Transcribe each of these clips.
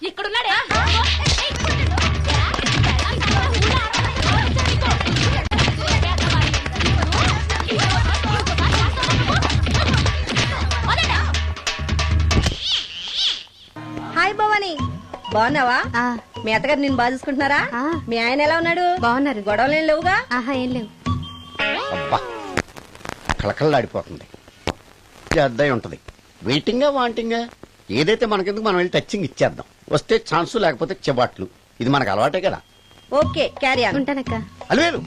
ఇక్కడున్నాడే. Hi Bhavani, బాగున్నావా? మీ అత్తగారు నిన్ను బాగా చూసుకుంటున్నారా? మీ ఆయన ఎలా ఉన్నాడు? బాగున్నారు. గొడవలు ఏం లేవుగా? ఆహా, ఏం లేవు. అబ్బా కళకళలాడిపోతుంది. అద్దయి ఉంటది. వెయిటింగా వాంటింగా ఏదైతే మనకెందుకు మనం వెళ్ళి టచ్చింగ్ ఇచ్చేద్దాం. వస్తే ఛాన్సు, లేకపోతే చెబాట్లు. ఇది మనకు అలవాటే కదా. Okay, carry on. ఉంటానక్క. అలివేలు,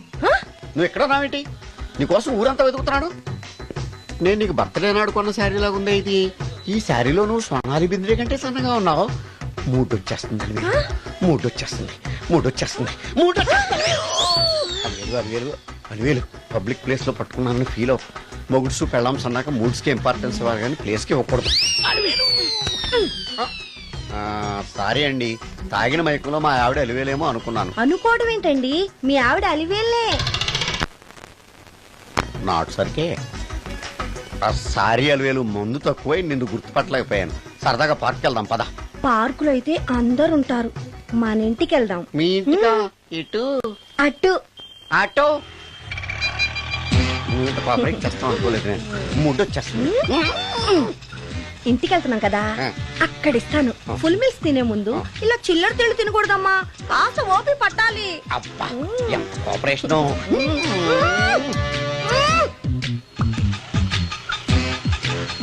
నువ్వు ఎక్కడ రావేంటి? నీకోసం ఊరంతా వెతుకుతున్నాడు. నేను నీకు బర్త్డే నాడు కొన్న శారీ లాగా ఉందే ఇది. ఈ శారీలో నువ్వు సోనాలి బింద్రే కంటే సన్నగా ఉన్నావు. మూడొచ్చేస్తుంది అలివేలు, మూడొచ్చేస్తుంది, మూడొచ్చేస్తుంది, మూడొచ్చేస్తుంది. అలివేలు అలివేలు అలివేలు, పబ్లిక్ ప్లేస్ లో పట్టుకున్నానని ఫీల్ అవు. మొగుడ్సు పెళ్ళాం సన్నాక మూడ్స్ కి ఇంపార్టెన్స్ ఇవ్వాలి కానీ ప్లేస్ కి ఇవ్వకూడదు. సారీ అండి, తాగిన మైకంలో మా ఆవిడ అలివేలేమో అనుకున్నాను. అనుకోవడం ఏంటండి, మీ ఆవిడ అలివేలే. నాట్ సరికే. సారీ అలివేలు, మందు తక్కువై నిన్ను గుర్తుపట్టలేకపోయాను. సరదాగా పార్క్ వెళ్దాం పద. పార్కులో అయితే అందరు ఉంటారు, మన ఇంటికి వెళ్దాం. మీ ఇంటికా? ఇటు అటు ఆటో పాపరేట్ చేస్తాం అనుకోలేదు నేను. మూడొచ్చేస్తుంది. ఇంటికి వెళ్తున్నాం కదా, అక్కడ ఇస్తాను. ఫుల్ మీల్స్ తినే ముందు ఇలా చిల్లర తిళ్ళు తినకూడదమ్మా, కాస్త ఓపి పట్టాలి. అబ్బా ఎంత కోఆపరేషన్.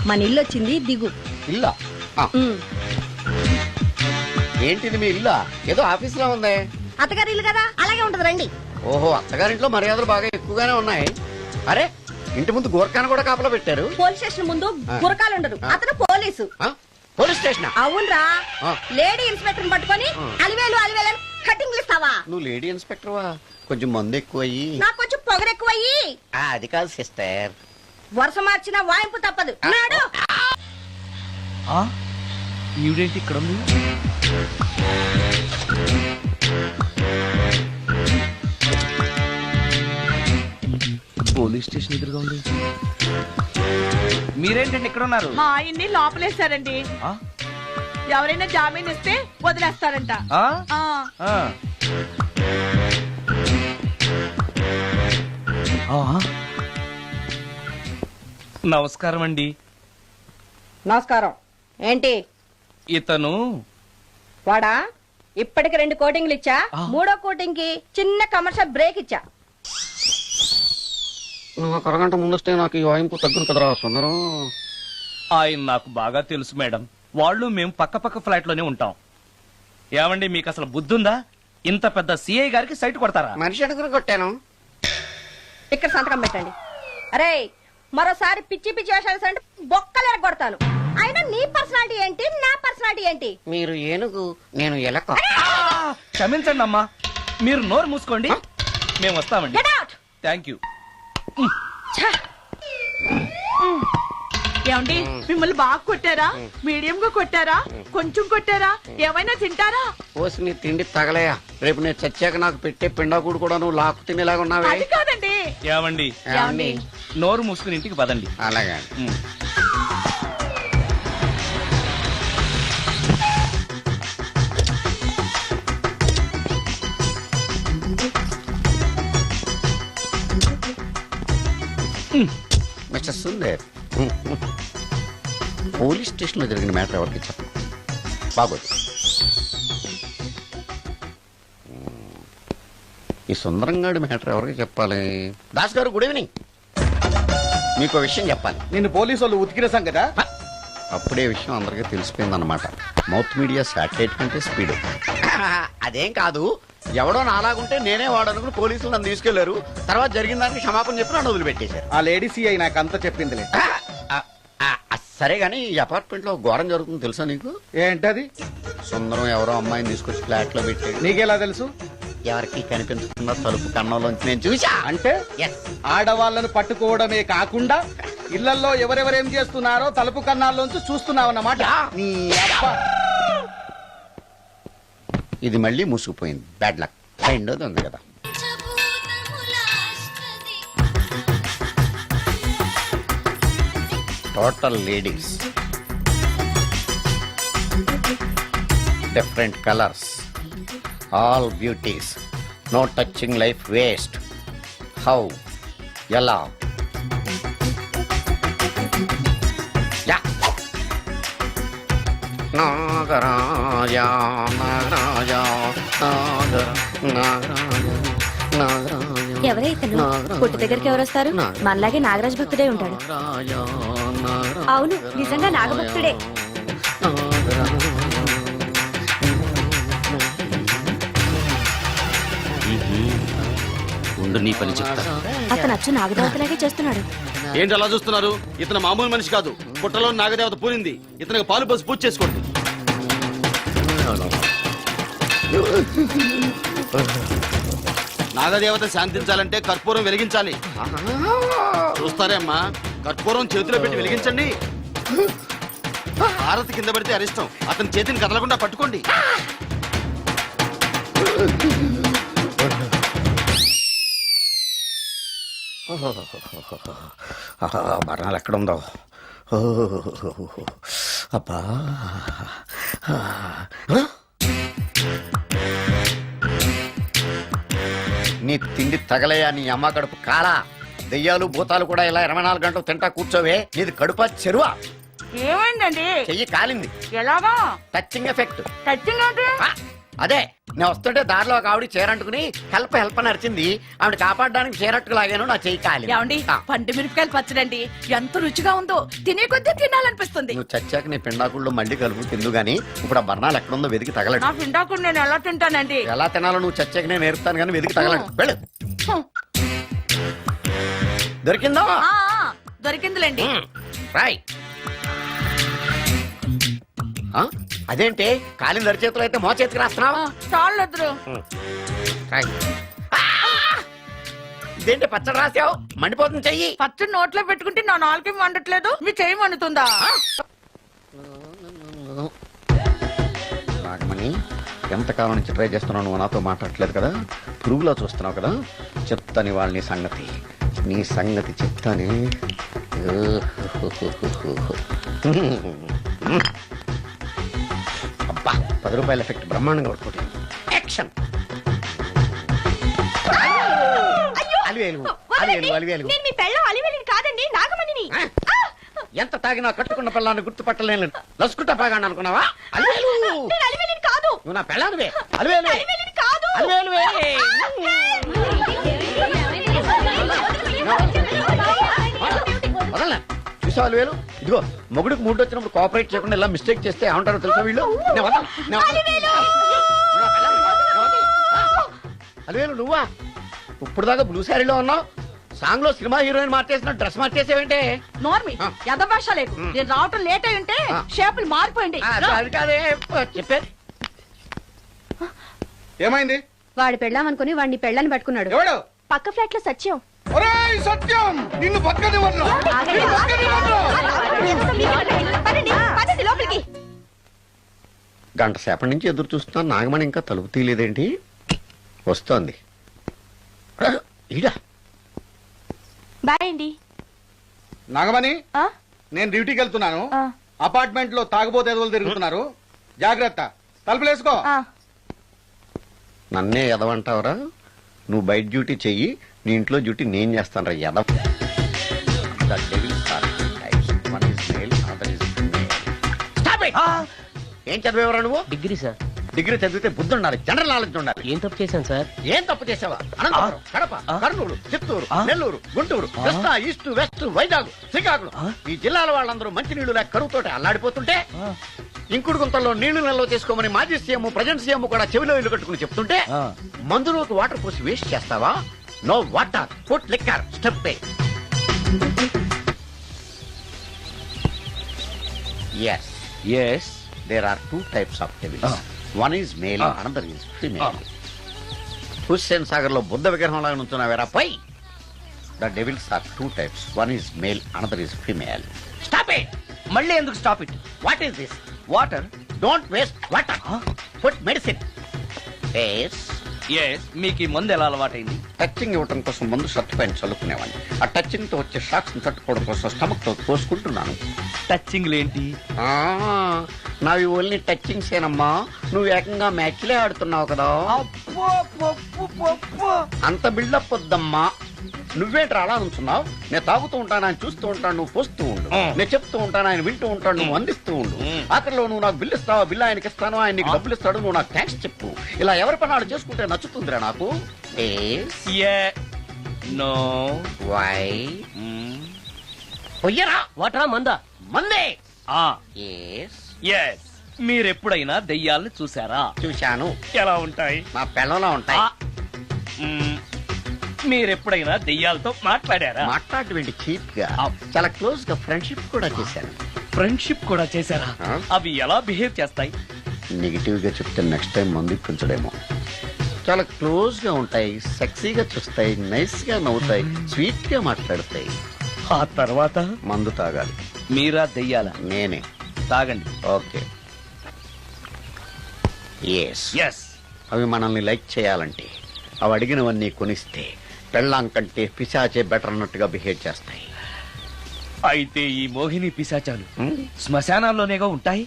మన ఇల్లు వచ్చింది, దిగు. ఇల్లా? ఏంటిది మీ ఇల్లా? ఏదో ఆఫీస్ లో ఉంది. అత్తగారి ఇల్లు కదా, అలాగే ఉంటది, రండి. ఓహో, అత్తగారింట్లో మర్యాదలు బాగా ఎక్కువగానే ఉన్నాయి. అరే, ఇంటి ముందు గోర్ఖాను కూడా కాపలా పెట్టారు. పోలీస్ స్టేషన్ ముందు గురకాలు ఉండదు, అతను పోలీసు. Police station? అవునరా, లేడీ ఇన్స్పెక్టర్ పట్టుకొని అలివేలు అలివేలు కటింగ్ ఇస్తావా? నువ్వు లేడీ ఇన్స్పెక్టర్ వా? కొంచెం మందు ఎక్కువయ్యి. నాకు కొంచెం పొగరు ఎక్కువయ్యి. అది కాదు సిస్టర్, వరుస మార్చిన వాయింపు తప్పదు. నాడు ఈవిడేంటి ఇక్కడ ఉంది? పోలీస్ స్టేషన్ ఎదురుగా ఉంది. మీరేంటండి ఇక్కడ ఉన్నారు? మా ఆయన్ని లోపలేశారండి. ఎవరైనా జామీన్ ఇస్తే వదిలేస్తారంట. నమస్కారం అండి. నమస్కారం. ఏంటి ఇతను? వాడా, ఇప్పటికి 2 కోటింగ్లు ఇచ్చా, 3వ కోటింగ్ కి చిన్న కమర్షియల్ బ్రేక్ ఇచ్చా. నువ్వు ఒక అరగంట ముందొస్తే నాకు ఈ వాయింపు తగ్గును కదరా సుందరం. ఆయన నాకు బాగా తెలుసు మేడం. వాళ్ళు మేము పక్క ఫ్లాట్ లోనే ఉంటాం. ఏమండి, మీకు అసలు బుద్ధుందా? ఇంత పెద్ద సిఐ గారికి సైట్ కొడతారా? మనిషి అడుగురు కొట్టాను. ఇక్కడ సంతకం పెట్టండి. అరే, మరోసారి పిచ్చి పిచ్చి వేషాలు అంటే బొక్కలు కొడతాను. అయినా నీ పర్సనాలిటీ ఏంటి, నా పర్సనాలిటీ ఏంటి? మీరు ఏనుగు, నేను ఎలక. క్షమించండి అమ్మా, మీరు నోరు మూసుకోండి, మేము వస్తామండి. Thank you. ఏమండి, మిమ్మల్ని బాగా కొట్టారా, మీడియం గా కొట్టారా, కొంచెం కొట్టారా, ఏమైనా తింటారా? పోసి నీ తిండి తగలయా. రేపు నేను చచ్చాక నాకు పెట్టే పిండాకుడు కూడా నువ్వు లాక్కు తినేలాగా ఉన్నావే. అది కాదండి. ఏమండి, నోరు మూసుకుని ఇంటికి పదండి. అలాగే. మిస్టర్ సుందర్, పోలీస్ స్టేషన్ లో జరిగిన మ్యాటర్ ఎవరికి చెప్పండి. బాగోదు. ఈ సుందరంగాడి మ్యాటర్ ఎవరికి చెప్పాలి? దాస్ గారు, గుడ్ ఈవినింగ్. మీకు విషయం చెప్పాలి. నిన్ను పోలీసు వాళ్ళు ఉతికిరేసాం కదా. అప్పుడే విషయం అందరికీ తెలిసిపోయిందన్నమాట. మౌత్ మీడియా శాటిలైట్ కంటే స్పీడ్. అదేం కాదు, ఎవడో నాలాగుంటే నేనే వాడనుకుని పోలీసులు నన్ను తీసుకెళ్లారు. తర్వాత జరిగిన దానికి క్షమాపణ చెప్పి నన్ను వదిలిపెట్టేశారు. ఆ లేడీ సిఐ నాకు అంతా చెప్పిందిలే. సరే గానీ, ఈ అపార్ట్మెంట్ లో ఘోరం జరుగుతుంది తెలుసా నీకు? ఏంటది? సుందరం ఎవరో అమ్మాయిని తీసుకొచ్చి ఫ్లాట్ లో పెట్టాడు. నీకెలా తెలుసు? ఎవరికి కనిపించకుండా తలుపు కన్నంలోంచి నేను చూసా. అంటే ఆడవాళ్లను పట్టుకోవడమే కాకుండా ఇళ్లలో ఎవరెవరేం చేస్తున్నారో తలుపు కన్నాల్లోంచి చూస్తున్నావన్నమాట. ఇది మళ్ళీ మూసుకుపోయింది. Bad luck. రెండోది ఉంది కదా. Total ladies. Different colours, all beauties, no touching life waste. How, ఎలా? యా. నాగరాజ నాగరాజ నాగర నాగరాజ నాగరాజ. ఎవరైతను పుట్టు దగ్గరికి ఎవరు వస్తారు? మనలాగే నాగరాజ భక్తుడే ఉంటాడు. అవును, నిజంగా నాగభక్తుడే. ఉండు, నీ పని చెప్తా. అతను అచ్చు నాగదేవతలాగే చేస్తున్నాడు. ఏంటి అలా చూస్తున్నారు? ఇతను మామూలు మనిషి కాదు. పుట్టలో నాగదేవత పూరింది. ఇతనికి పాలు పోసి పూజ చేసుకోండి. నాగదేవత శాంతించాలంటే కర్పూరం వెలిగించాలి. చూస్తారే అమ్మా, కర్పూరం చేతిలో పెట్టి వెలిగించండి. హారతి కింద పడితే అరిష్టం. అతని చేతిని కదలకుండా పట్టుకోండి. బరణాలు ఎక్కడుందో. అబ్బా, నీ తిండి తగలయా నీ అమ్మ కడుపు కాలా. దెయ్యాలు భూతాలు కూడా ఇలా 24 గంటలు తింటా కూర్చోవే. నీది కడుపా చెరువా? ఏమైందండి? చెయ్యి కాలింది. ఎలాగా? Touching effect. టచింగ్ అంటే? అదే, నేను వస్తుంటే దారిలో ఒక ఆవిడ చీరంటుకుని హెల్ప్ హెల్ప్ అని అరిచింది. ఆవిడ కాపాడడానికి చీరట్టుకు లాగాను, నా చెయ్యి కాలి. ఏమండి, పండు మిరపకాయలు పచ్చడండి ఎంత రుచిగా ఉందో, తినే కొద్దీ తినాలనిపిస్తుంది. నువ్వు చచ్చాక నీ పిండాకుళ్ళు మళ్ళీ కలుపు తిందు గాని ఇప్పుడు ఆ బర్ణాలు ఎక్కడుందో వెతికి తగలడు. నా పిండాకుడు నేను ఎలా తింటానండి? ఎలా తినాలో నువ్వు చచ్చాక నేను నేర్పుతాను కానీ వెతికి తగలడు. వెళ్ళు. దొరికిందా? దొరికిందిలేండి. రాయ్. అదేంటి కాలిన దరిచేతులు అయితే మో చేతికి రాస్తున్నావా? చాలు ఎదురు. రాయ్. ఇదేంటి పచ్చడి రాసావు? మండిపోతుంది చెయ్యి. పచ్చడి నోట్లో పెట్టుకుంటే నా నాలుగు వండట్లేదు, మీ చెయ్యి వండుతుందా? నాగమణి, ఎంతకాలం నుంచి ట్రై చేస్తున్నావు, నువ్వు నాతో మాట్లాడట్లేదు కదా, పురుగులో చూస్తున్నావు కదా, చెప్తాని వాళ్ళ నీ సంగతి చెప్తానే. అబ్బా, 10 రూపాయల ఎఫెక్ట్ బ్రహ్మాండంగా కొట్టుకుంటే. యాక్షన్. అలివేలు అలివేలు అలివేలు. నేను మీ పెళ్ళం అలివేలిని కాదండి, నాగమణిని. ఎంత తాగినా కట్టుకున్న పిల్లాన్ని గుర్తుపట్టలేను. లసుకుంటా పాగాను అనుకున్నావా? అలివేలు. నేను అలివేలిని కాదు. నువ్వు నా పెళ్ళానివే. అలివేలు అలివేలిని కాదు. అలివేలువే. వదలనా? చూసావు అలివేలు? ఇదిగో మొగుడికి మూడు వచ్చినప్పుడు కోఆపరేట్ చేయకుండా ఇలా మిస్టేక్ చేస్తే ఏమంటారో తెలుసా వీళ్ళు? అలివేలు నువ్వా? ఇప్పుడు దాకా బ్లూ శారీలో ఉన్నావు, సాంగ్ లో సినిమా హీరోయిన్ మార్చేసిన డ్రెస్ మార్చేసేవేంటే? నోర్మి, యథభాష లేదు. నేను రావటం లేట్ అయి ఉంటే షేపులు మారిపోయింది. అది కాదే చెప్పేది. ఏమైంది? వాడు పెళ్ళామనుకుని వాడిని పెళ్ళని పట్టుకున్నాడు. ఎవడు? పక్క ఫ్లాట్ లో సత్యం. ఒరేయ్ సత్యం, నిన్ను బతకనివ్వను. పదండి లోపలికి. గంట సేపటి నుంచి ఎదురు చూస్తున్నా, నాగమణి ఇంకా తలుపు తీయలేదేంటి? వస్తోంది. ఈడా బాయ్ అండి. నాగమణి, నేను డ్యూటీకి వెళ్తున్నాను. అపార్ట్మెంట్ లో తాగుబోతు ఎదవలు తిరుగుతున్నారు, జాగ్రత్త. తలుపులేసుకో. నన్నే ఎదవంటావరా? నువ్వు బయట డ్యూటీ చెయ్యి, నీ ఇంట్లో డ్యూటీ నేను చేస్తాను రా ఎదవ. ఏం చదివేవరా నువ్వు? Degree sir. డిగ్రీ చదివితే బుద్ధి ఉండాలి, జనరల్ నాలెడ్జ్ ఉండాలి. ఏం తప్పు చేశాను సార్? ఏం తప్పు చేసావా? అనంతపురం, కడప, కర్నూలు, చిత్తూరు, నెల్లూరు, గుంటూరు, కృష్ణా, ఈస్ట్, వెస్ట్, వైజాగ్, శ్రీకాకుళం, ఈ జిల్లాల వాళ్ళందరూ మంచి నీళ్లు లేక కరువుతోటి అల్లాడిపోతుంటే, ఇంకుడు గుంతల్లో నీళ్లు నిల్వ చేసుకోమని మాజీ సీఎం, ప్రజెంట్ సీఎం కూడా చెవిలో ఇల్లు కట్టుకుని చెప్తుంటే, మందులోకి వాటర్ పోసి వేస్ట్ చేస్తావా? No water, food liquor, step. Yes. Yes. There are 2 types of devils. One is male, another is female. Hussain Sagar లో బుద్ధ విగ్రహం లాగా నుంచున్నావేరా పై. The devils are 2 types. One is male, another is female. Stop it! మళ్ళీ ఎందుకు stop it? What is this? Water. Don't waste water. Put medicine. Yes. Yes మీకు ఈ మందు ఎలా అలవాటైంది? టచింగ్ ఇవ్వటం కోసం ముందు షర్ట్ పైన చల్లుకునేవాడిని. ఆ టచింగ్ తో వచ్చే షాక్స్ ని తట్టుకోవడం కోసం స్టమక్ తో కోసుకుంటున్నాను. టచింగ్ ఏంటి? నావి ఓన్లీ టచింగ్స్ ఏనమ్మా. నువ్వు ఏకంగా మ్యాచ్లే ఆడుతున్నావు కదా. అంత బిల్డప్ వద్దమ్మా. నువ్వేంట్రా అలా నుంచున్నావు? నేను తాగుతూ ఉంటాను, ఆయన చూస్తూ ఉంటాను, నువ్వు పోస్తూ ఉండు. నేను చెప్తూ ఉంటాను, ఆయన వింటూ ఉంటాడు, నువ్వు అందిస్తూ ఉండు. ఆఖరిలో నువ్వు నాకు బిల్లు ఇస్తావా, బిల్లు ఆయనకి ఇస్తాను, ఆయన నీకు డబ్బులు ఇస్తాడు, నువ్వు నాకు థ్యాంక్స్ చెప్పు. ఇలా ఎవరి పని వాళ్ళు చేసుకుంటే నచ్చుతుందిరా నాకు. నో. వై పొయ్యరా వాటరా మందా? మందే. ఎస్ మీరెప్పుడైనా దెయ్యాలను చూసారా? చూశాను. ఎలా ఉంటాయి? మా పిల్లలా ఉంటాయి. మీరెప్పుడైనా దెయ్యాలతో మాట్లాడారా? మాట్లాడేంటి చీప్ గా, చాలా క్లోజ్ గా ఫ్రెండ్షిప్ కూడా చేశాను. ఫ్రెండ్షిప్ కూడా చేశారా? అవి ఎలా బిహేవ్ చేస్తాయి? నెగిటివ్ గా చెప్తే నెక్స్ట్ టైం మందు ఇప్పించడేమో. చాలా క్లోజ్ గా ఉంటాయి, సెక్సీగా చూస్తాయి, నైస్ గా నవ్వుతాయి, స్వీట్ గా మాట్లాడతాయి. ఆ తర్వాత మందు తాగాలి. మీరా దెయ్యాలా? నేనే. తాగండి. ఓకే. ఎస్. ఎస్ అవి మనల్ని లైక్ చేయాలంటే అవి అడిగినవన్నీ కొనిస్తే పెళ్ళాం కంటే పిశాచే బెటర్ అన్నట్టుగా బిహేవ్ చేస్తాయి. అయితే ఈ మోహిని పిశాచాలు శ్మశానాల్లోనేగా ఉంటాయి?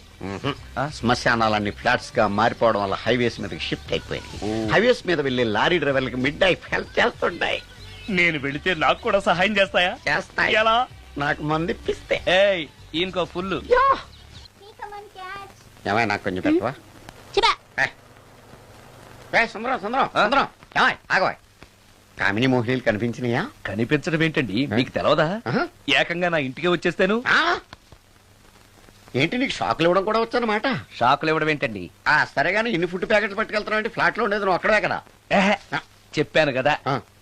శ్మశానాలన్నీ ఫ్లాట్స్ గా మారిపోవడం వల్ల హైవేస్ మీదకి షిఫ్ట్ అయిపోయింది. హైవేస్ మీద వెళ్లే లారీ డ్రైవర్లకి మిడ్ నైట్ హెల్ప్ చేస్తుంటాయి. నేను వెళితే నాకు కూడా సహాయం చేస్తాయా? చేస్తాయి. ఎలా? నాకు మంది ఇప్పిస్తే. ఏయ్ ఈయనకో ఫుల్. ఏమై నాకు కొంచెం పెట్టవా? సుందరం సుందరం సుందరం ఏమై ఆగవాయ్. కామిని మోహినీలు కనిపించినాయా? కనిపించడం ఏంటండి, మీకు తెలవదా? ఏకంగా నా ఇంటికి వచ్చేస్తాను. ఏంటి నీకు షాకులు ఇవ్వడం కూడా వచ్చానమాట? షాకులు ఇవ్వడం ఏంటండి? సరేగాని ఇన్ని ఫుడ్ ప్యాకెట్లు పట్టుకెళ్తున్నావు అంటే ఫ్లాట్ లో ఉండేది నువ్వు అక్కడే కదా. చెప్పాను కదా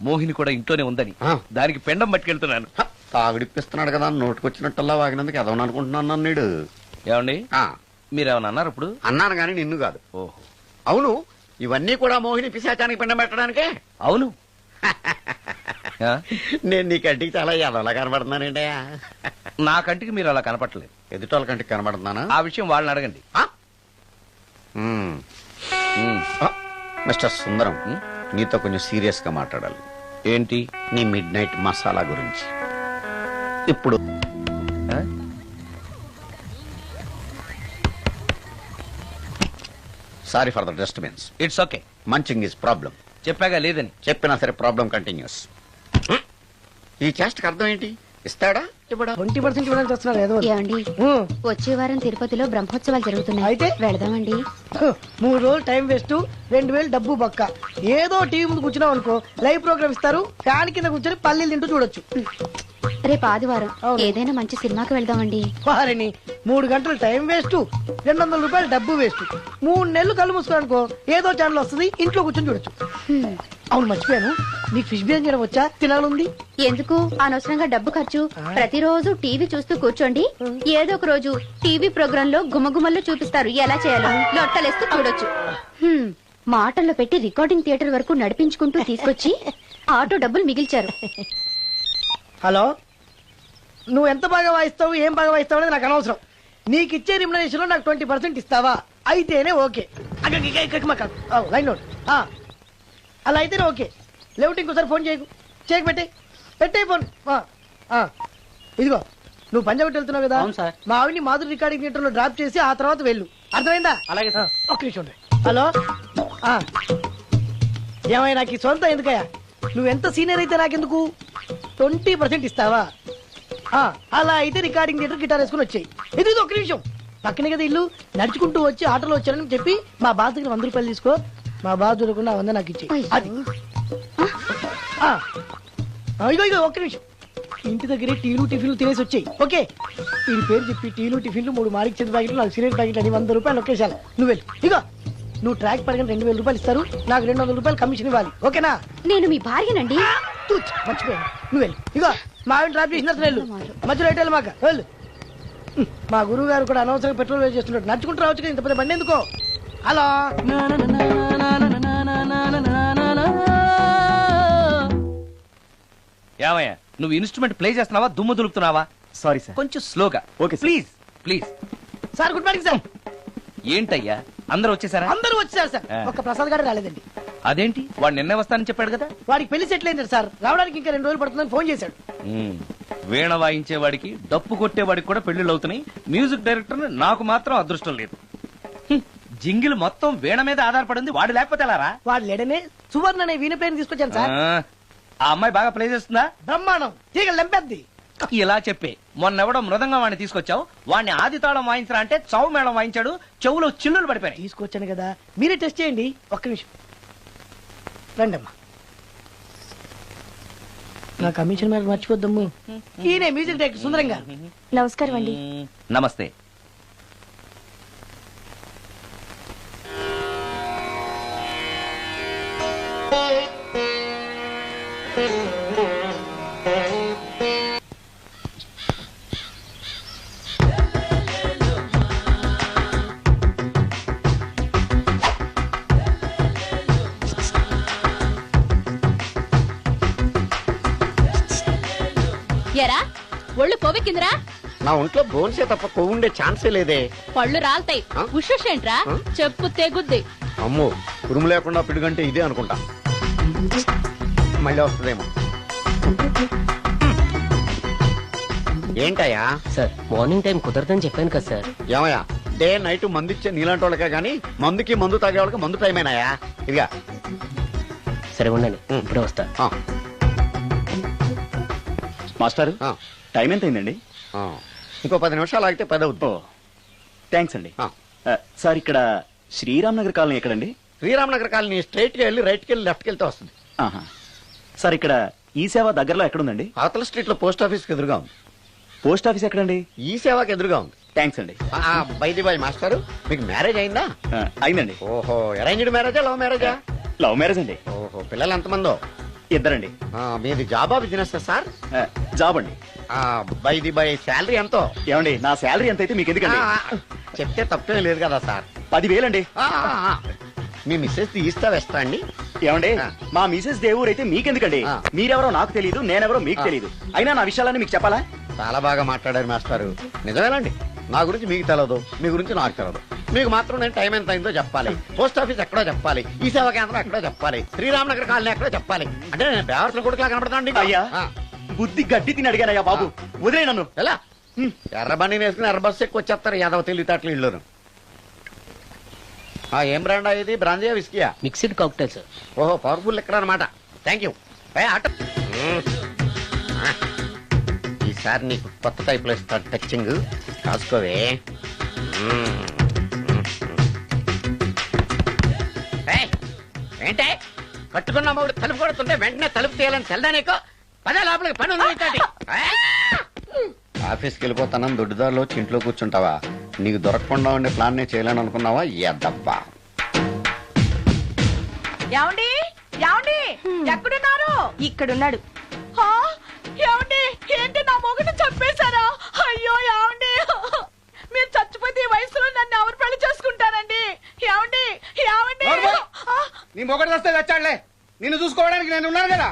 మోహిని కూడా ఇంట్లోనే ఉందని. దానికి పెండం పట్టుకెళ్తున్నాను. తాగుడిప్పిస్తున్నాడు కదా, నోటుకొచ్చినట్టల్లా వాగినందుకు ఎదవని అనుకుంటున్నాను నీడు. ఏమండి మీరేమన్నా అన్నారు ఇప్పుడు? అన్నాను గాని నిన్ను కాదు. ఓహో అవును, ఇవన్నీ కూడా మోహిని పిశాచానికి పిండం పెట్టడానికే. అవును. నేను నీ కంటికి చాలా ఎదవలా కనబడుతున్నానండి. నా కంటికి మీరు అలా కనపడలేదు. ఎదుటోళ్ళ కంటికి కనబడుతున్నానా? ఆ విషయం వాళ్ళని అడగండి. మిస్టర్ సుందరం, నీతో కొంచెం సీరియస్ గా మాట్లాడాలి. ఏంటి? నీ మిడ్ నైట్ మసాలా గురించి. ఇప్పుడు sorry for the disturbance. It's okay. Munching is problem. చెప్పాగా లేదని. చెప్పినా సరే ప్రాబ్లం కంటిన్యూస్. ఈ చేష్టకి అర్థం ఏంటి? ఇస్తాడా ఇవ్వడా? 20% ఇవ్వడానికి వస్తున్నారు ఏదో. ఏమండి వచ్చే వారం తిరుపతిలో బ్రహ్మోత్సవాలు జరుగుతున్నాయి. అయితే వెళదామండి. 3 రోజులు టైం వేస్ట్, 2000 డబ్బు బక్క. ఏదో టీవీ ముందు కూర్చున్నావు అనుకో, లైవ్ ప్రోగ్రామ్ ఇస్తారు, ఫ్యాన్ కింద కూర్చొని పల్లీలు తింటూ చూడొచ్చు. రేపు ఆదివారం ఏదైనా మంచి సినిమాకి వెళ్దామండి. వారిని 3 గంటలు టైం వేస్ట్, 200 రూపాయలు డబ్బు వేస్ట్. 3 నెలలు కళ్ళు మూసుకో అనుకో, ఏదో ఛానల్ వస్తుంది, ఇంట్లో కూర్చొని చూడొచ్చు. అవును మర్చిపోయాను, నీకు ఫిష్ బిర్యానీ చేయడం వచ్చా? తినాలుంది. ఎందుకు అనవసరంగా డబ్బు ఖర్చు? ప్రతిరోజు టీవీ చూస్తూ కూర్చోండి, ఏదో ఒక రోజు టీవీ ప్రోగ్రామ్ లో గుమగుమల్లో చూపిస్తారు ఎలా చేయాలో. లొట్టలేస్తూ చూడొచ్చు. మాటల్లో పెట్టి రికార్డింగ్ థియేటర్ వరకు నడిపించుకుంటూ తీసుకొచ్చి ఆటో డబ్బులు మిగిల్చారు. హలో, నువ్వు ఎంత బాగా వాయిస్తావు, ఏం బాగా వాయిస్తావు అనేది నాకు అనవసరం. నీకు ఇచ్చే రిమ్యునరేషన్ లో నాకు 20% ఇస్తావా? అయితేనే ఓకే. Line note. అలా అయితేనే ఓకే. లేవుటి ఇంకోసారి ఫోన్ చేయకు. పెట్టే ఫోన్. ఇదిగో నువ్వు పంజాబ్ వెళ్తున్నావు కదా, మా ఆవిని మాధురి రికార్డింగ్ థియేటర్ లో డ్రాప్ చేసి ఆ తర్వాత వెళ్ళు. అర్థమైందా? అలాగే. ఒక్క నిమిషం. హలో, ఏమైనా నాకు ఈ సొంత ఎందుకయ్యా? నువ్వెంత సీనియర్ అయితే నాకెందుకు? 20% ఇస్తావా? అలా అయితే రికార్డింగ్ థియేటర్ గిటార్ వేసుకుని వచ్చాయి. ఇది ఒక్క నిమిషం. పక్కనే కదా ఇల్లు, నడుచుకుంటూ వచ్చి ఆటోలో వచ్చారని చెప్పి మా బాస్ దగ్గర 100 రూపాయలు తీసుకో. మా బాస్ దొరకకుండా 100 నాకు ఇచ్చి. ఇగో ఒక్క నిమిషం. ఇంటి దగ్గరే టీలు టిఫిన్లు తినేసి వచ్చాయి. ఓకే, వీడి పేరు చెప్పి టీలు టిఫిన్లు 3 మారిక్ చేతి ప్యాకెట్లు, 4 సిగరెట్ ప్యాకెట్లు అని 100 రూపాయలు ఒకేసారి. నువ్వు వెళ్ళు. ఇగో నువ్వు ట్రాక్ పడగానే 2000 రూపాయలు ఇస్తారు, నాకు 200 రూపాయలు కమిషన్ ఇవ్వాలి. ఓకేనా? నేను మీ భార్యనండి. మర్చిపోయాను. నువ్వు వెళ్ళు. ఇగో మా ఆవిడ డ్రాప్ చేసిన వెళ్ళు. మధ్యలో రైట్ వెళ్ళు. మాక వెళ్ళు. మా గురువు గారు కూడా అనవసరంగా పెట్రోల్ వేస్ట్ చేస్తున్నాడు. నడుచుకుంటూ రావచ్చు కదా, ఇంత పెద్ద బండి ఎందుకో. హలో, ఏమయ్యా నువ్వు ఇన్స్ట్రుమెంట్ ప్లే చేస్తున్నావా, దుమ్ము దులుపుతున్నావా? Sorry sir. కొంచెం స్లోగా. Okay please please. Sir good morning sir. ఏంటయ్యా అందరూ వచ్చేసారా? అందరూ వచ్చారు సార్, ఒక్క ప్రసాద్ గారు రాలేదండి. అదేంటి వాడు నిన్నే వస్తానని చెప్పాడు కదా. వాడికి పెళ్లి సెటిల్ అయింది సార్, రావడానికి ఇంకా 2 రోజులు పడుతుందని ఫోన్ చేశాడు. వీణ వాయించేవాడికి డప్పు కొట్టేవాడికి కూడా పెళ్లిళ్ళు అవుతున్నాయి. మ్యూజిక్ డైరెక్టర్ నాకు మాత్రం అదృష్టం లేదు. జింగిల్ మొత్తం వీణ మీద ఆధారపడింది, వాడు లేకపోతే ఎలారా? వాడు లేడనే సువర్ణ అనే వీణ ప్లేని తీసుకొచ్చాను సార్. ఆ అమ్మాయి బాగా ప్లే చేస్తుందా? బ్రహ్మాండం, తీగ లెంపెద్ది. ఇలా చెప్పే మొన్నెవడో మృదంగా వాడిని తీసుకొచ్చావు, వాడిని ఆది తాళం వాయించరా అంటే చౌ మేళం వాయించాడు, చెవులో చిల్లులు పడిపోయాయి. తీసుకొచ్చాను కదా, మీరే టెస్ట్ చేయండి. ఒక్క నిమిషం రండమ్మా. నా కమిషన్ మీద మర్చిపోద్దమ్ము. ఈయనే మ్యూజిక్ డైరెక్టర్ సుందరం గారు. నమస్కారం అండి. నమస్తే. ఎరా ఒళ్ళు కొవ్వెక్కిందిరా? నా ఒంట్లో బోన్సే తప్ప కొవ్వు ఉండే ఛాన్సే లేదే. పళ్ళు రాల్తాయి. ఆ? ఉషేంట్రా? చెప్పు తెగుద్ది. అమ్మో, ఉరుము లేకుండా పిడుగంటే ఇదే అనుకుంటా. మళ్ళీ వస్తుందేమో. ఏంటయ్యా? సార్ మార్నింగ్ టైం కుదరదని చెప్పాను కదా సార్. ఏమయ్యా, డే నైట్ మందు ఇచ్చే నీలాంటి వాళ్ళకే గానీ మందుకి మందు తాగే వాళ్ళకి మందు టైమేనాయా? ఇదిగా సరే ఉండండి, ఇప్పుడే వస్తా. మాస్టర్ టైం ఎంత అయిందండి? ఇంకో 10 నిమిషాలు ఆగితే 10 అవుతుంది. థ్యాంక్స్ అండి. సార్ ఇక్కడ శ్రీరామ్ నగర్ కాలనీ ఎక్కడండి? శ్రీరామనగర్ కాలనీ స్ట్రైట్ గా వెళ్ళి రైట్ కి వెళ్ళి లెఫ్ట్ కి వెళ్తే వస్తుంది. సార్ ఇక్కడ ఈ సేవ దగ్గరలో ఎక్కడుందండి? అవతల స్ట్రీట్ లో పోస్ట్ ఆఫీస్ కి ఎదురుగా ఉంది. పోస్ట్ ఆఫీస్ ఎక్కడండి? ఈ సేవకి ఎదురుగా ఉంది. థ్యాంక్స్ అండి. బైది బాయ్ మాస్టారు, మీకు మ్యారేజ్ అయిందా? అయిందండి. ఓహో, అరేంజ్డ్ మ్యారేజా లవ్ మ్యారేజా? లవ్ మ్యారేజ్ అండి. ఓహో, పిల్లలు ఎంతమందో? ఇద్దరండి. మీది జాబా బిజినెస్ సార్? జాబ్ అండి. బైది బై శాలరీ ఎంతో? ఏమండి నా శాలరీ ఎంత అయితే మీకు ఎందుకండి? చెప్తే తప్పేం లేదు కదా సార్. 10,000 అండి. మీ మిస్సెస్ ఇస్తా వేస్తా అండి. ఏమండి మా మిసెస్ దేవుడు అయితే మీకెందుకండి? మీరెవరో నాకు తెలియదు, నేనెవరో మీకు తెలియదు. అయినా నా విషయాలన్నీ మీకు చెప్పాలా? చాలా బాగా మాట్లాడారు మాస్టారు. నిజమేనండి, నా గురించి మీకు తెలదు, మీ గురించి నాకు తెలదు. మీకు మాత్రం నేను టైం ఎంత అయిందో చెప్పాలి, పోస్ట్ ఆఫీస్ ఎక్కడో చెప్పాలి, ఈ సేవా కేంద్రం ఎక్కడో చెప్పాలి, శ్రీరామనగర్ కాలనీ ఎక్కడో చెప్పాలి. అంటే నేను బేవర్సన కొడుకులా కనపడతాను. అయ్యా బుద్ధి గడ్డి తిని అడిగానయ్యా బాబు, వదిలే నన్ను. ఎలా ఎర్రబండి వేసుకుని ఎర్ర బస్సు ఎక్కువ వచ్చేస్తారు యాదవ తెలివితేటలు ఇళ్ళును. ఏం బ్రాండా ఇది? బ్రాంజియా విస్కియా? Mixed cocktail sir. ఓహో, పవర్ఫుల్ ఎక్కడ అనమాట. Thank you. ఈసారి నీకు కొత్త టైప్ లో ఇస్తాడు టచింగ్, కాసుకోవే. ఏంటే కట్టుకున్న మూడు తలుపు కొడుతుంటే వెంటనే తలుపు తీయాలని తెల్దా నీకు? పదే లోపలికి పని ఉంది. ఆఫీస్కి వెళ్ళిపోతానని దొడ్డిదారిలో ఇంట్లో కూర్చుంటావా? నీకు దొరకకుండా ఉండే ప్లాన్ నే చేయాలని అనుకున్నావా? ఎద్దబ్బా. ఏమండి ఏమండి ఎక్కడున్నారు? ఇక్కడున్నాడు. ఏమండి ఏంటి నా మొగుడు చంపేశారా? అయ్యో ఏమండి, మీరు చచ్చిపోతే ఈ వయసులో నన్ను ఎవరు పెళ్లి చేసుకుంటారండి? ఏమండి ఏమండి? నీ మొగడు వస్తే వచ్చాడులే, నిన్ను చూసుకోవడానికి నేను ఉన్నాను కదా.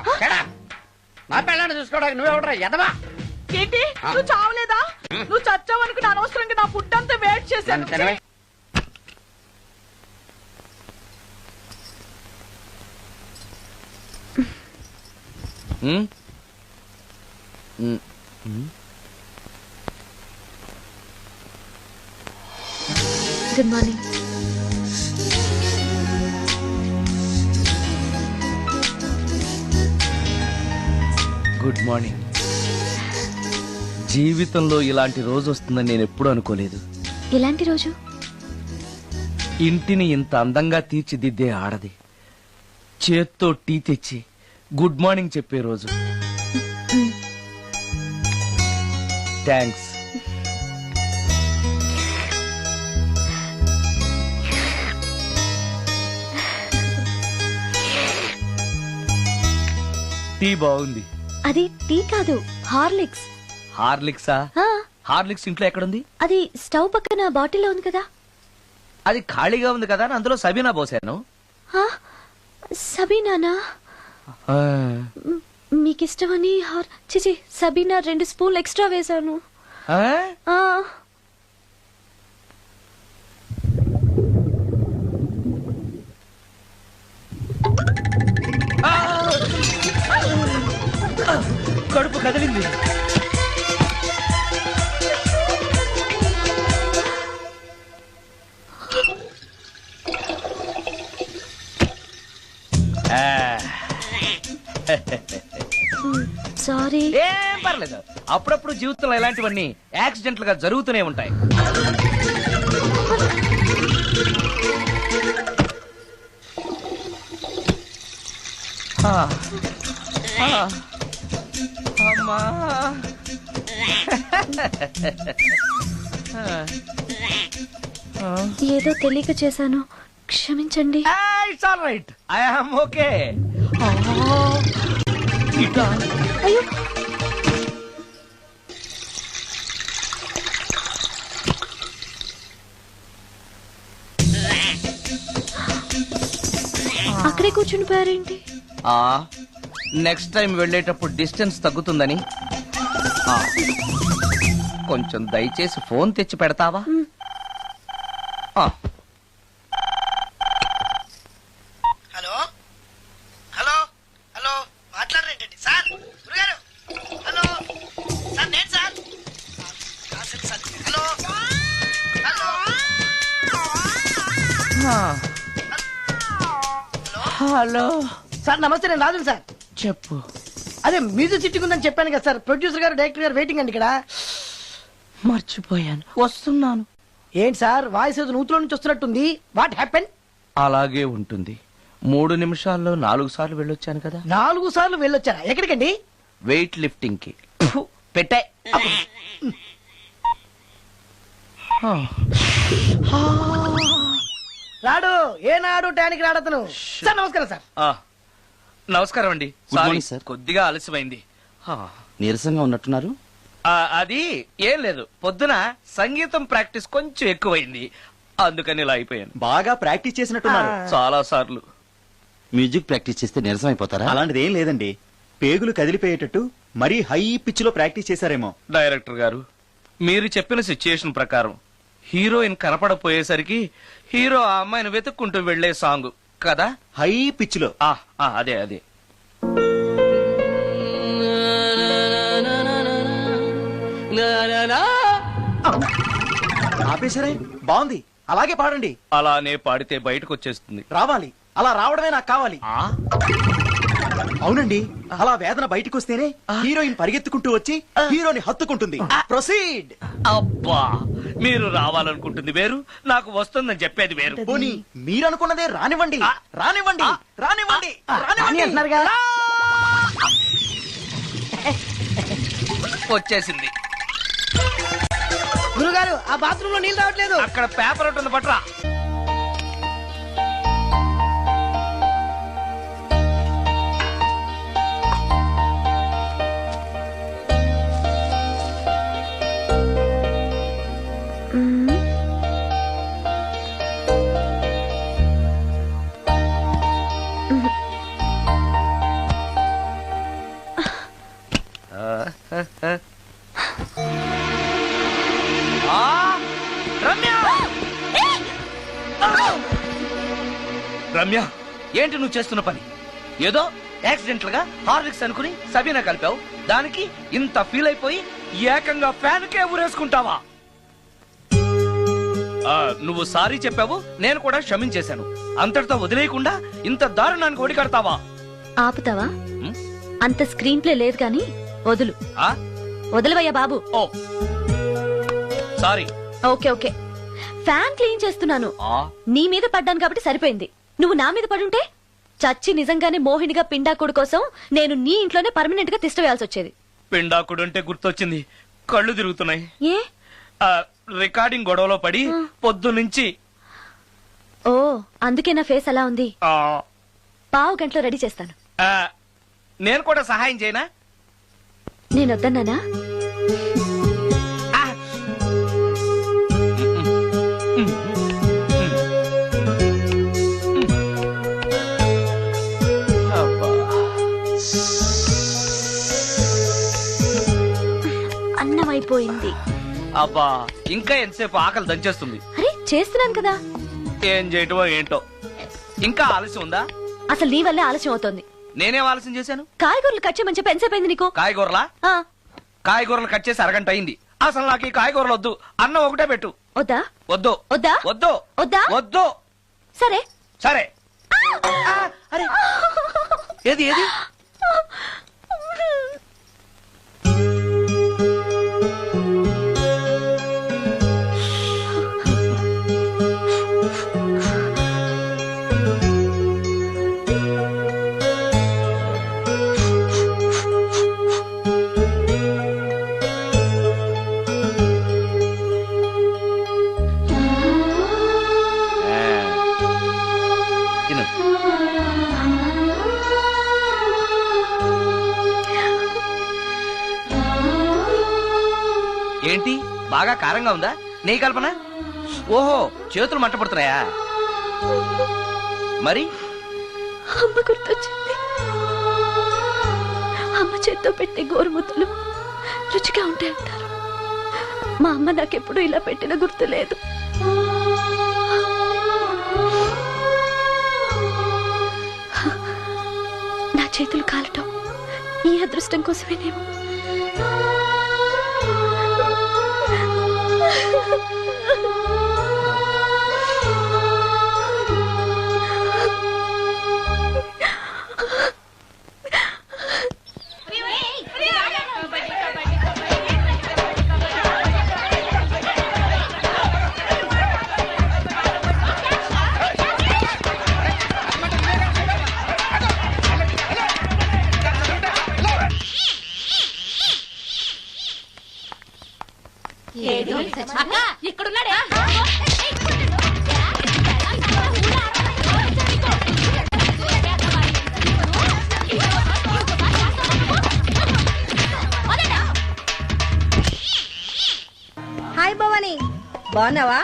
నా పిల్లని చూసుకోవడానికి నువ్వెవడరా ఎదవా? ఏంటి నువ్వు చావలేదా? నువ్వు చచ్చావనుకుని అనవసరంగా నా ఫుడ్ అంతా వేట్ చేశాను. Good morning. Good morning. జీవితంలో ఇలాంటి రోజు వస్తుందని నేను ఎప్పుడూ అనుకోలేదు. ఎలాంటి రోజు? ఇంటిని ఇంత అందంగా తీర్చిదిద్దే ఆడది చేత్తో టీ తెచ్చి గుడ్ మార్నింగ్ చెప్పే రోజు. థ్యాంక్స్. టీ బాగుంది. అది టీ కాదు, హార్లిక్స్. హార్లిక్సా? హార్లిక్స్ ఇంట్లో ఎక్కడుంది? అది స్టవ్ పక్కన బాటిల్లో ఉంది కదా. అది ఖాళీగా ఉంది కదా అని అందులో సబీనా పోసాను. సబీనానా? మీకిష్టమని చిచి సబీనా 2 స్పూన్లు ఎక్స్ట్రా వేశాను. కడుపు కదిలింది. సారీ. ఏం పర్లేదు, అప్పుడప్పుడు జీవితంలో ఇలాంటివన్నీ యాక్సిడెంట్లు గా జరుగుతూనే ఉంటాయి. అమ్మా ఏదో తెలియక చేశాను, క్షమించండి. It's all right, I am okay. అయ్యో, అక్కడే కూర్చుని పోయారేంటి? నెక్స్ట్ టైం వెళ్ళేటప్పుడు డిస్టెన్స్ తగ్గుతుందని. కొంచెం దయచేసి ఫోన్ తెచ్చి పెడతావా? హలో హలో హలో మాట్లాడరేంటండి సార్? గురుగారు హలో సార్, నేను sir. Hello hello hello sir, నమస్తే. నేను రాజు సార్. చెప్పు. అదే మ్యూజిక్ సిట్టింగ్ ఉందని చెప్పాను కదా సార్. ప్రొడ్యూసర్ గారు, డైరెక్టర్ గారు వెయిటింగ్ అండి ఇక్కడ. మర్చిపోయాను, వస్తున్నాను. ఏంటి సార్, వాయిస్ ఏదో నూతులో నుంచి వస్తున్నట్టుంది. What happen? అలాగే ఉంటుంది. 3 నిమిషాల్లో 4 సార్లు వెళ్ళొచ్చాను కదా. 4 సార్లు వెళ్ళొచ్చారా? ఎక్కడికండి? వెయిట్ లిఫ్టింగ్ కి. పెట్టే. రాడు ఏనాడు టానికి రాడతను. సార్ నమస్కారం సార్. నమస్కారం అండి. Good morning, sir. కొద్దిగా ఆలస్యమైంది. నీరసంగా ఉన్నట్టున్నారు. అది ఏం లేదు, పొద్దున సంగీతం ప్రాక్టీస్ కొంచెం ఎక్కువైంది, అందుకని ఇలా అయిపోయాను. బాగా ప్రాక్టీస్ చేసినట్టున్నారు. చాలా సార్లు. మ్యూజిక్ ప్రాక్టీస్ చేస్తే నీరసం అయిపోతారా? అలాంటిది ఏం లేదండి. పేగులు కదిలిపోయేటట్టు మరీ హై పిచ్ లో ప్రాక్టీస్ చేశారేమో. డైరెక్టర్ గారు, మీరు చెప్పిన సిచ్యుయేషన్ ప్రకారం హీరోయిన్ కనపడపోయేసరికి హీరో ఆ అమ్మాయిని వెతుక్కుంటూ వెళ్లే సాంగ్ కదా. హై పిచ్ లో. అదే అదే. ఆపేశారే? బాగుంది, అలాగే పాడండి. అలానే పాడితే బయటకు వచ్చేస్తుంది. రావాలి, అలా రావడమే నాకు కావాలి. అవునండి, అలా వేదన బయటకు వస్తేనే హీరోయిన్ పరిగెత్తుకుంటూ వచ్చి హీరోని హత్తుకుంటుంది. ప్రొసీడ్. అబ్బా, మీరు రావాలనుకుంటుంది వేరు, నాకు వస్తుందని చెప్పేది వేరు. పోనీ మీరనుకున్నదే రానివ్వండి. రానివ్వండి, రానివ్వండి, అని రానివ్వండి. అంటున్నారు కదా. వచ్చేసింది. గురుగారు, ఆ బాత్రూమ్ లో నీళ్ళు రావట్లేదు. అక్కడ పేపర్ ఉంటుంది, పట్రా. రమ్య, ఏంటి నువ్వు చేస్తున్న పని? ఏదో యాక్సిడెంటల్ గా హార్లిక్స్ అనుకుని సబీనా కలిపావు, దానికి ఇంత ఫీల్ అయిపోయి ఏకంగా ఫ్యాన్ కే ఊరేసుకుంటావా? నువ్వు సారీ చెప్పావు, నేను కూడా క్షమించేశాను. అంతటితో వదిలేయకుండా ఇంత దారుణానికి ఒడికడతావా? ఆపుతావా? అంత స్క్రీన్ ప్లే లేదు కానీ వదులు. వదలవయ్యా బాబు. Oh sorry. Okay okay, fan clean చేస్తున్నాను. నీ మీద పడ్డాను కాబట్టి సరిపోయింది. నువ్వు నా మీద పడుంటే చచ్చి నిజంగానే మోహినిగా పిండాకుడు కోసం నేను నీ ఇంట్లోనే పర్మనెంట్ గా తిష్ట వేయాల్సి వచ్చేది. పిండాకుడు అంటే గుర్తొచ్చింది, కళ్ళు తిరుగుతున్నాయి. ఏ? రికార్డింగ్ గొడవలో పడి పొద్దునుంచి. ఓ, అందుకే నా ఫేస్ అలా ఉంది. పావు గంటలో రెడీ చేస్తాను. నేను కూడా సహాయం చేయనా? నేను వద్దన్నానా? అన్నం అయిపోయింది. అబ్బా, ఇంకా ఎంతసేపు ఆకలి దంచేస్తుంది. అరే చేస్తున్నాను కదా. ఏం చేయటమో ఏంటో, ఇంకా ఆలస్యం ఉందా? అసలు నీ వల్లే ఆలస్యం అవుతోంది. నేనేం ఆలస్యం చేశాను? కాయగూరలు కట్ చేయమని చెప్పి ఎంతసేపు అయింది నీకు? కాయగూరలా? ఆ, కాయగూరలు కట్ చేసి అరగంట అయింది. అసలు నాకు ఈ కాయగూరలు వద్దు. అన్నం ఒకటే పెట్టు. వద్దా? వద్దు వద్దా? వద్దు వద్దా? వద్దు. సరే. సరే. అరే ఏది ఏది? తిను. ఏంటి బాగా కారంగా ఉందా? నెయ్యి కల్పన? ఓహో, చేతులు మంట పడుతున్నాయా? మరి అమ్మ గుర్తొచ్చింది. అమ్మ చేత్తో పెట్టే గోరుముద్దలు రుచిగా ఉంటాయంటారు. మా అమ్మ నాకెప్పుడు ఇలా పెట్టిన గుర్తు లేదు. నా చేతులు కాలటం ఈ అదృష్టం కోసమేనేమో. ఇక్కడున్నాడే. హాయ్ భవాని, బాగున్నావా?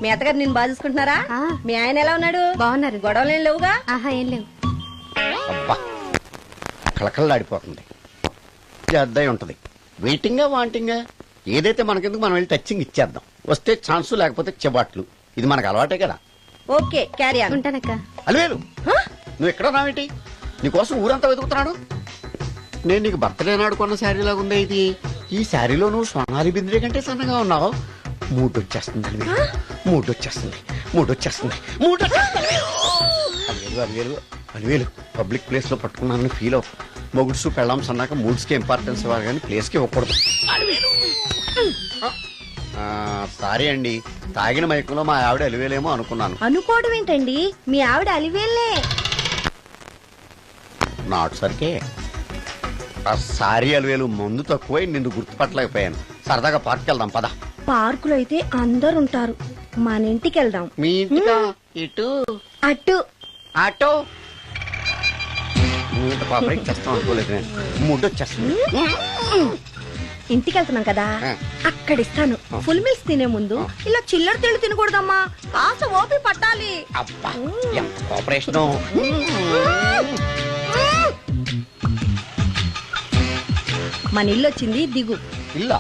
మీ అత్తగారు నిన్ను బాగా చూసుకుంటున్నారా? మీ ఆయన ఎలా ఉన్నాడు? బాగున్నారు. గొడవలు ఏం లేవుగా? ఆహా, ఏం లేవు. అబ్బా కళకళలాడిపోతుంది. అద్దయి ఉంటది. వెయిటింగా వాంటింగా ఏదైతే మనకెందుకు, మనం వెళ్ళి టచ్చింగ్ ఇచ్చేద్దాం. వస్తే ఛాన్సు, లేకపోతే చెబాట్లు. ఇది మనకు అలవాటే కదా. Okay, carry on. ఉంటానక్క. అలివేలు, నువ్వు ఎక్కడ రావేంటి? నీకోసం ఊరంతా వెతుకుతున్నాడు. నేను నీకు బర్త్డే నాడు కొన్న శారీ లాగా ఉందే ఇది. ఈ శారీలో నువ్వు సోనాలి బింద్రే కంటే సన్నగా ఉన్నావు. మూడు వచ్చేస్తుంది అలివేలు, మూడు వచ్చేస్తుంది, మూడు వచ్చేస్తుంది, మూడు వచ్చేస్తుంది. అలివేలు అలివేలు అలివేలు, పబ్లిక్ ప్లేస్ లో పట్టుకున్నానని ఫీల్ అవ్వ. మొగుడ్సు పెళ్ళాం సన్నాక మూడ్స్కి ఇంపార్టెన్స్ ఇవ్వాలి కానీ ప్లేస్కి ఇవ్వకూడదు. సారీ అండి, తాగిన మైకంలో మా ఆవిడ అలివేలేమో అనుకున్నాను. అనుకోవడం ఏంటండి, మీ ఆవిడ అలివేలే. నాట్ సరికే. సారీ అలివేలు, మందు తక్కువై నిన్ను గుర్తుపట్టలేకపోయాను. సరదాగా పార్క్ వెళ్దాం పద. పార్కులో అయితే అందరు ఉంటారు, మన ఇంటికి వెళ్దాం. మీ ఇంటికా? ఇటు అటు ఆటో. నువ్వు ఇంత పాపరేట్ చేస్తాం అనుకోలేదు నేను. మూడు వచ్చేస్తుంది. ఇంటికి వెళ్తున్నాం కదా, ఆ. అక్కడ ఇస్తాను. ఫుల్ మీల్స్ తినే ముందు ఇలా చిల్లర తిళ్ళు తినకూడదమ్మా, కాస్త ఓపి పట్టాలి. అబ్బా ఎంత కోఆపరేషన్. మన ఇల్లు వచ్చింది, దిగు. ఇల్లా?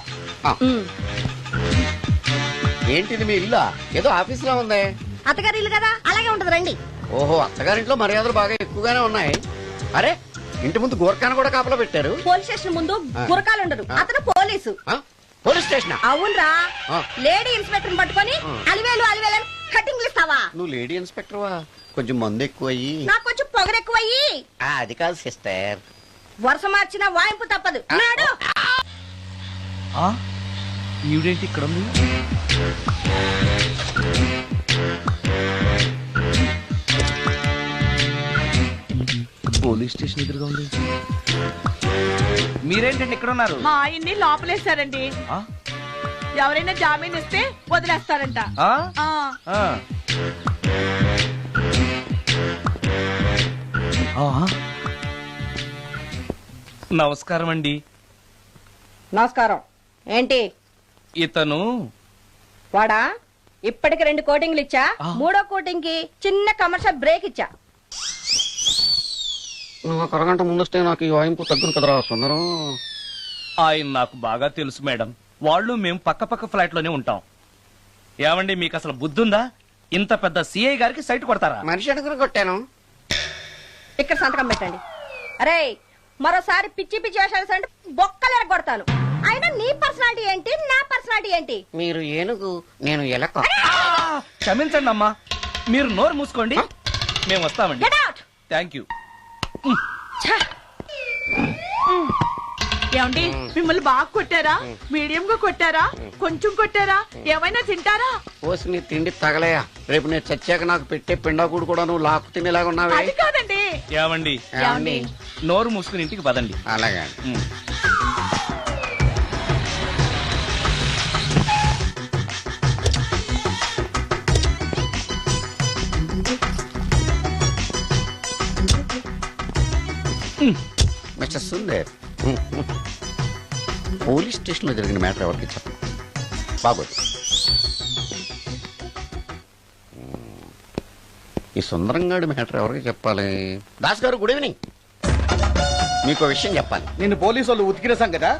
ఏంటిది మీ ఇల్లా? ఏదో ఆఫీస్ లో ఉంది. అత్తగారి ఇల్లు కదా, అలాగే ఉంటది, రండి. ఓహో, అత్తగారింట్లో మర్యాదలు బాగా ఎక్కువగానే ఉన్నాయి. అరే, ఇంటి ముందు గోర్ఖాను కూడా కాపలా పెట్టారు. పోలీస్ స్టేషన్ ముందు గురకాలు ఉండరు, అతను పోలీసు. Police station? అవునరా. ఆ. లేడీ ఇన్స్పెక్టర్ పట్టుకొని అలివేలు అలివేలు కటింగ్లు ఇస్తావా? నువ్వు లేడీ ఇన్స్పెక్టర్ వా? కొంచెం మందు ఎక్కువయ్యి. నాకు కొంచెం పొగరెక్కువయ్యి. అది కాదు సిస్టర్. వరుస మార్చిన వాయింపు తప్పదు. నాడు ఈవిడేంటి ఇక్కడ ఉంది? పోలీస్ స్టేషన్ ఎదురుగా ఉంది. మీరేంటండి ఇక్కడ ఉన్నారు? మా ఆయన్ని లోపలేశారండి. ఆ? ఎవరైనా జామీన్ ఇస్తే వదిలేస్తారంట. ఆ? ఆ. ఆ. ఆ? నమస్కారం అండి. నమస్కారం. ఏంటి ఇతను వాడా? ఇప్పటికి 2 కోటింగ్లు ఇచ్చా, 3వ కోటింగ్ కి చిన్న కమర్షియల్ బ్రేక్ ఇచ్చా. నువ్వు ఒక అరగంట ముందొస్తే నాకు ఈ వాయింపు తగ్గును కదరా సుందరం. ఆయన నాకు బాగా తెలుసు మేడం. వాళ్ళు మేము పక్క పక్క ఫ్లాట్ లోనే ఉంటాం. ఏమండి, మీకు అసలు బుద్ధుందా? ఇంత పెద్ద సిఐ గారికి సైట్ కొడతారా? మనిషి అడుగురు కొట్టాను. ఇక్కడ సంతకం పెట్టండి. అరే మరోసారి పిచ్చి పిచ్చి వేషాలు అంటే బొక్కలు ఎరగొడతాను. అయినా నీ పర్సనాలిటీ ఏంటి, నా పర్సనాలిటీ ఏంటి? మీరు ఏనుగు, నేను ఎలక. క్షమించండి అమ్మా, మీరు నోరు మూసుకోండి, మేము వస్తామండి. Get out! Thank you. ఏమండి మిమ్మల్ని బాగా కొట్టారా, మీడియం గా కొట్టారా, కొంచెం కొట్టారా, ఏమైనా తింటారా? పోసి నీ తిండి తగలయా, రేపు నేను చచ్చాక నాకు పెట్టే పిండాకుడు కూడా నువ్వు లాక్కు తినేలాగా ఉన్నావే. అది కాదండి. ఏమండి ఏమండి? నోరు మూసుకుని ఇంటికి పదండి. అలాగే. మిస్టర్ సుందర్, పోలీస్ స్టేషన్ లో జరిగిన మ్యాటర్ ఎవరికి చెప్పండి, బాగోదు. ఈ సుందరంగాడి మ్యాటర్ ఎవరికి చెప్పాలి? దాస్ గారు, గుడ్ ఈవినింగ్. మీకు విషయం చెప్పాలి. నిన్ను పోలీసు వాళ్ళు ఉతికిరేసాం కదా.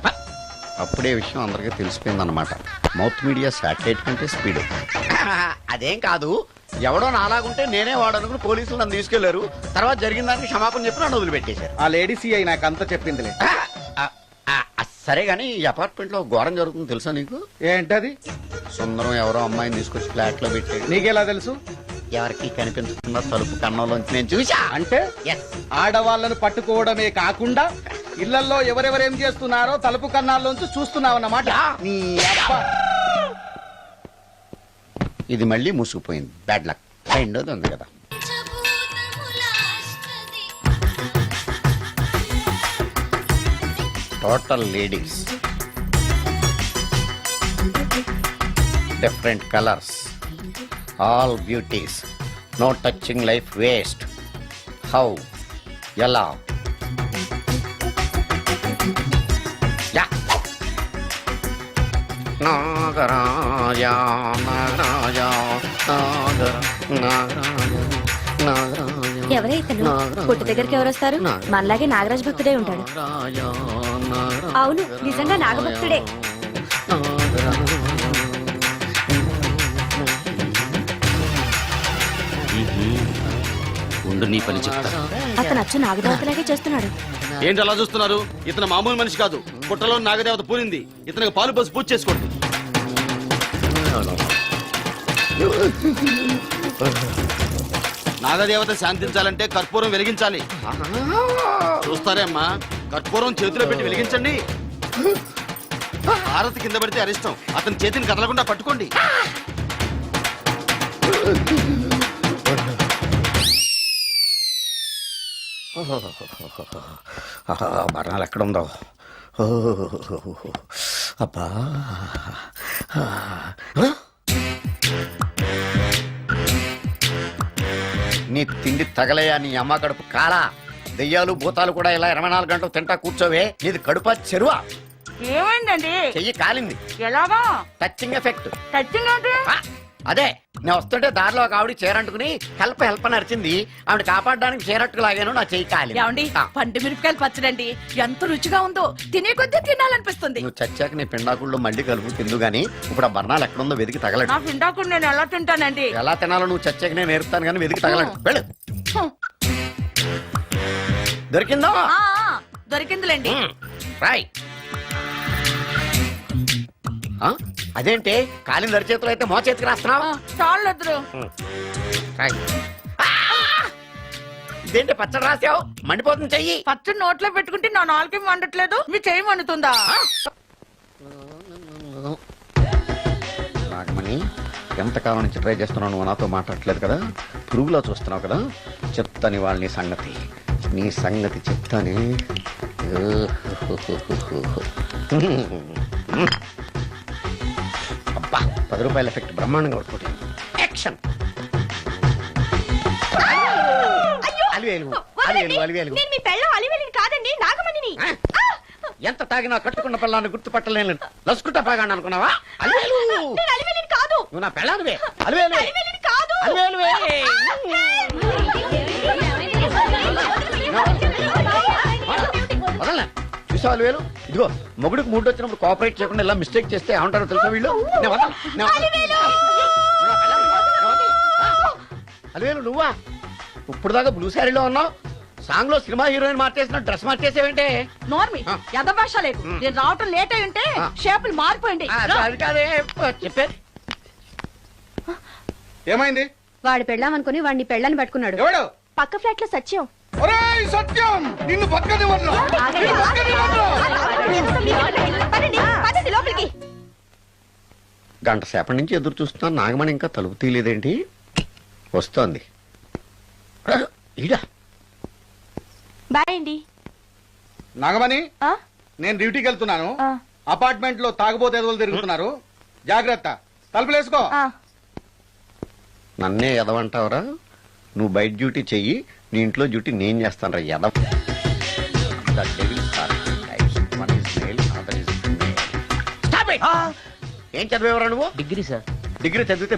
అప్పుడే విషయం అందరికీ తెలిసిపోయిందన్నమాట. మౌత్ మీడియా శాటిలైట్ కంటే స్పీడ్. అదేం కాదు, ఎవడో నాలాగుంటే నేనే వాడనుకుని పోలీసులు నన్ను తీసుకెళ్లారు. తర్వాత జరిగిన దానికి క్షమాపణ చెప్పి నన్ను వదిలిపెట్టేశారు. ఆ లేడీ సిఐ నాకు అంతా చెప్పిందిలే. సరే గానీ ఈ అపార్ట్మెంట్ లో ఘోరం జరుగుతుంది తెలుసా నీకు? ఏంటది? సుందరం ఎవరో అమ్మాయిని తీసుకొచ్చి ఫ్లాట్ లో పెట్టి, నీకెలా తెలుసు? ఎవరికి కనిపించకుండా తలుపు కన్నంలోంచి నేను చూసా. అంటే Yes. ఆడవాళ్ళను పట్టుకోవడమే కాకుండా ఇళ్లలో ఎవరెవరేం చేస్తున్నారో తలుపు కన్నాల్లోంచి చూస్తున్నావన్నమాట. నీ అబ్బా. ఇది మళ్ళీ మూసుకుపోయింది. Bad luck. రెండోది ఉంది కదా. Total ladies, different colours, all beauties, no touching life waste. How, ఎలా? నాగరాజ నాగరాజ ఎవరైతను పుట్టు దగ్గరికి ఎవరు వస్తారు? మనలాగే నాగరాజ భక్తుడే ఉంటాడు. అవును, నిజంగా నాగభక్తుడే. ఉండు, నీ పని చెప్తా. అతను అచ్చు నాగదేవతలాగే చేస్తున్నాడు. ఏంటి అలా చూస్తున్నారు? ఇతను మామూలు మనిషి కాదు. పుట్టలో నాగదేవత పూరింది. ఇతనికి పాలు పోసి పూజ చేసుకోండి. నాగదేవత శాంతించాలంటే కర్పూరం వెలిగించాలి. చూస్తారే అమ్మా, కర్పూరం చేతిలో పెట్టి వెలిగించండి. హారతి కింద పడితే అరిష్టం. అతని చేతిని కదలకుండా పట్టుకోండి. మరణాలు ఎక్కడుందో. అబ్బా, నీ తిండి తగలయా, నీ అమ్మ కడుపు కాలా. దెయ్యాలు భూతాలు కూడా ఇలా 24 గంటలు తింటా కూర్చోవే. నీది కడుపా చెరువా? ఏమైందండి? చెయ్యి కాలింది. ఎలాగా? Touching effect. టచింగ్ అంటే? అదే, నేను వస్తుంటే దారిలో ఒక ఆవిడ చీరంటుకుని హెల్ప్ హెల్ప్ అని అరిచింది. ఆవిడ కాపాడడానికి చీరట్టుకు లాగాను, నా చెయ్యి కాలింది. ఏమండి, పండు మిరపకాయలు పచ్చడండి ఎంత రుచిగా ఉందో, తినే కొద్దీ తినాలనిపిస్తుంది. నువ్వు చచ్చాక నీ పిండాకుళ్ళు మళ్ళీ కలుపు తిందు గానీ ఇప్పుడు ఆ బర్ణాలు ఎక్కడుందో వెతికి తగలడు. నా పిండాకుడు నేను ఎలా తింటానండి? ఎలా తినాలో నువ్వు చచ్చాక నేను నేర్పుతాను కానీ వెతికి తగలడు. వెళ్ళు. దొరికిందో? దొరికిందిలేండి. రాయ్. అదేంటి కాలిన దరిచేతులు అయితే మో చేతికి రాస్తున్నావా? చాలెదురు. ఇదేంటి పచ్చడి రాసావు? మండిపోతుంది చెయ్యి. పచ్చడి నోట్లో పెట్టుకుంటే నా నాలుగు వండట్లేదు, మీ చెయ్యి వండుతుందా? నాగమణి, ఎంతకాలం నుంచి ట్రై చేస్తున్నావు, నువ్వు నాతో మాట్లాడట్లేదు కదా, పురుగులో చూస్తున్నావు కదా, చెప్తాను వాళ్ళ నీ సంగతి చెప్తానే. అబ్బా, 10 రూపాయల ఎఫెక్ట్ బ్రహ్మాండంగా పడుతుంది. యాక్షన్. కాదండి, నాగమణిని. ఎంత తాగినా కట్టుకున్న పిల్లాన్ని గుర్తుపట్టలేను. లసుకుంటా పాగాను అనుకున్నావా? అలివేలు కాదు, నువ్వు నా పిల్లానివే. అలివేలు కాదు. అలివేలువే. వదలనా? చూసావు అలివేలు? ఇదిగో మొగుడికి మూడు వచ్చినప్పుడు కోఆపరేట్ చేయకుండా ఇలా మిస్టేక్ చేస్తే ఏమంటారో తెలుసా వీళ్ళు? అలివేలు నువ్వా? ఇప్పుడు దాకా బ్లూ శారీలో ఉన్నావు, సాంగ్ లో సినిమా హీరోయిన్ మార్చేసిన డ్రెస్ మార్చేసేవేంటే నార్మి యథభాష లేదు నేను రావటం లేట్ అయి ఉంటే షేపులు మారిపోయింది అది కాదే చెప్పారు. ఏమైంది? వాడు పెళ్ళామనుకుని వాడిని పెళ్ళని పట్టుకున్నాడు. ఎవడు? పక్క ఫ్లాట్ లో సత్యం. ఒరేయ్ సత్యం, నిన్ను పక్కనివ్వను. పదండి లోపలికి. గంట సేపటి నుంచి ఎదురు చూస్తున్నాను, నాగమణి ఇంకా తలుపు తీయలేదేంటి? వస్తోంది. ఈడా బాయ్ అండి. నాగమణి, నేను డ్యూటీకి వెళ్తున్నాను. అపార్ట్మెంట్ లో తాగుబోతు ఎదవలు తిరుగుతున్నారు, జాగ్రత్త. తలుపులేసుకో. నన్నే ఎదవంటావురా? నువ్వు బయట డ్యూటీ చెయ్యి, నీ ఇంట్లో డ్యూటీ నేను చేస్తాను రా ఎదవ. ఏం చదివేవరా నువ్వు? Degree sir. డిగ్రీ చదివితే